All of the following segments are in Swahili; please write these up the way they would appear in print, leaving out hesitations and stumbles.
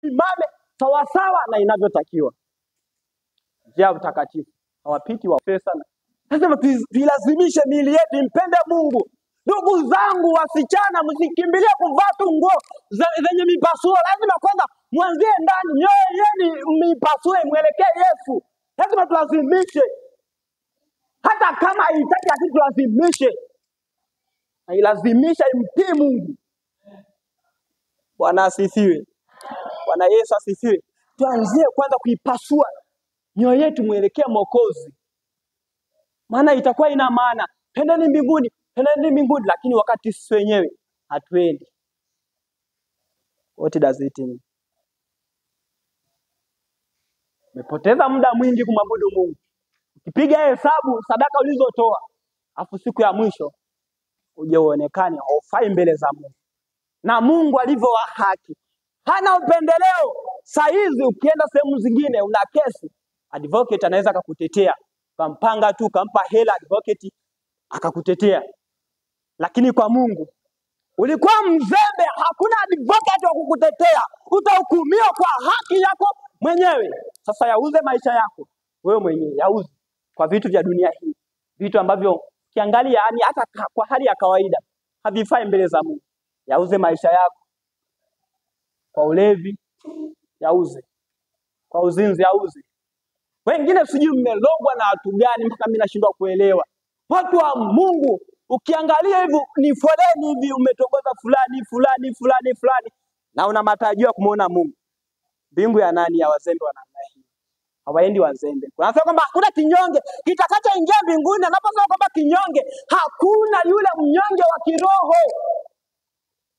imame sawasawa na inavyotakiwa. Njia utakatifu hawapiti wa pesa. Lazima tuilazimishe miili yetu impende Mungu. Ndugu zangu wasichana, msikimbilie kuvaa tu nguo zenye mipasuo. Lazima kwanza mwanzie ndani, mioyo yenu mipasue mwelekee Yesu. Lazima tulazimishe. Hata kama haitaki lakini tulazimishe. Ailazimisha imtii Mungu. Bwana asifiwe. Bwana Yesu asifiwe. Tuanzie kwanza kuipasua mioyo yetu mwelekea Mwokozi. Maana itakuwa ina maana. Pendeni mbinguni, pendeni mbinguni, lakini wakati sisi wenyewe hatuendi. What does it mean? Umepoteza muda mwingi kumwabudu Mungu. Ukipiga hesabu sadaka ulizotoa, afu siku ya mwisho uje uonekane haufai mbele za Mungu. Na Mungu alivyo wa haki, hana upendeleo. Saizi ukienda sehemu zingine una kesi, advocate anaweza kukutetea. Kampanga tu, kampa hela advocate akakutetea. Lakini kwa Mungu ulikuwa mzembe, hakuna advocate wa kukutetea. Utahukumiwa kwa haki yako mwenyewe. Sasa yauze maisha yako wewe mwenyewe, yauze kwa vitu vya dunia hii. Vitu ambavyo kiangalia yani hata kwa hali ya kawaida havifai mbele za Mungu. Yauze maisha yako kwa ulevi, yauze kwa uzinzi, yauze. Wengine sijui mmelogwa na watu gani mpaka mimi nashindwa kuelewa. Watu wa Mungu ukiangalia hivi ni foleni hivi, umetogoza fulani na una matarajio kumuona Mungu. Mbingu ya nani ya wazembe wa namna hii? Hawaendi wazembe. Unasema kwamba hakuna kinyonge kitakachoingia mbinguni. Anaposema kwamba kinyonge, hakuna yule mnyonge wa kiroho.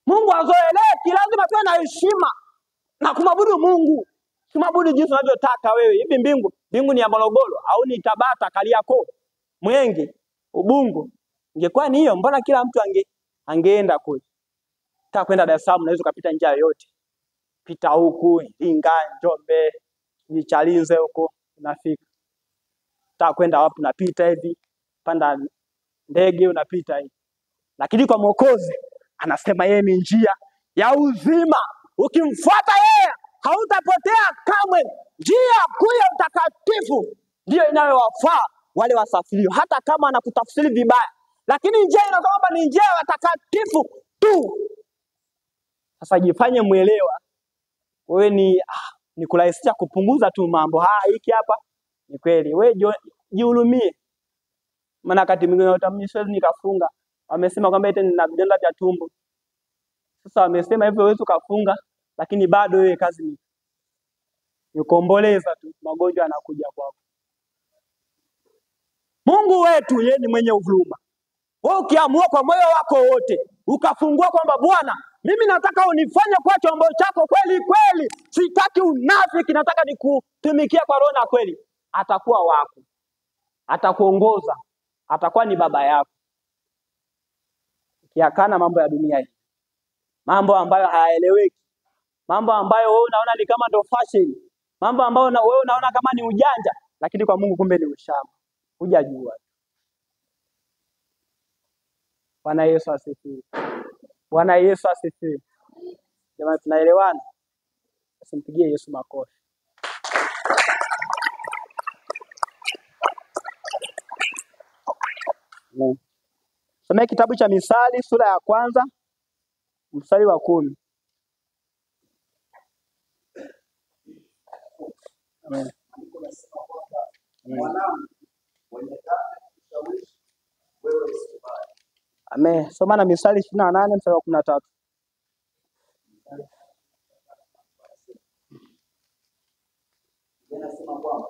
Mungu azoeleki, lazima tuwe na heshima na kumwabudu Mungu. Kumwabudu jinsi unavyotaka wewe. Hivi mbingu ni ya Morogoro au ni Tabata, Kariakoo, Mwenge, Ubungo? Ingekuwa ni hiyo, mbona kila mtu angeenda kule? Nataka kwenda Dar es Salaam, unaweza kupita njia yoyote. Pita huku, Iringa, Njombe, Chalinze huko unafika. Nataka kwenda wapi, unapita hivi, panda ndege unapita hivi. Lakini kwa Mwokozi anasema yeye ni njia ya uzima. Ukimfuata yeye hautapotea kamwe. Njia kuu ya utakatifu ndio inayowafaa wale wasafirio, hata kama anakutafsiri vibaya. Lakini njia inasema kwamba ni njia ya watakatifu tu. Sasa jifanye muelewa. Wewe ni kurahisisha kupunguza tu mambo. Hiki hapa ni kweli. Wewe jihurumie. Maana wakati mwingine utamnyeshezi nikafunga. Wamesema kwamba eti nina vidonda vya tumbo. Sasa wamesema hivyo wewe ukafunga, lakini bado wewe kazi ni kuomboleza tu, magonjwa yanakuja kwako. Mungu wetu yeye ni mwenye huruma. Wewe ukiamua kwa moyo wako wote, ukafungua kwamba Bwana, mimi nataka unifanye kwa chombo chako kweli kweli. Sitaki unafiki, nataka nikutumikia kwa roho na kweli. Atakuwa wako. Atakuongoza. Atakuwa ni baba yako. Ukiakana mambo ya dunia hii, mambo ambayo hayaeleweki, mambo ambayo wewe unaona ni kama ndo fashion, mambo ambayo wewe unaona kama ni ujanja, lakini kwa Mungu kumbe ni ushamba. Hujajua. Bwana Yesu asifiwe. Bwana Yesu asifiwe. Jamani, tunaelewana? Simpigie Yesu makofi. Soma kitabu cha Misali sura ya 1 mstari wa 10. Amen. Amen. Soma na Misali 28 mstari wa 13. Yanasema kwamba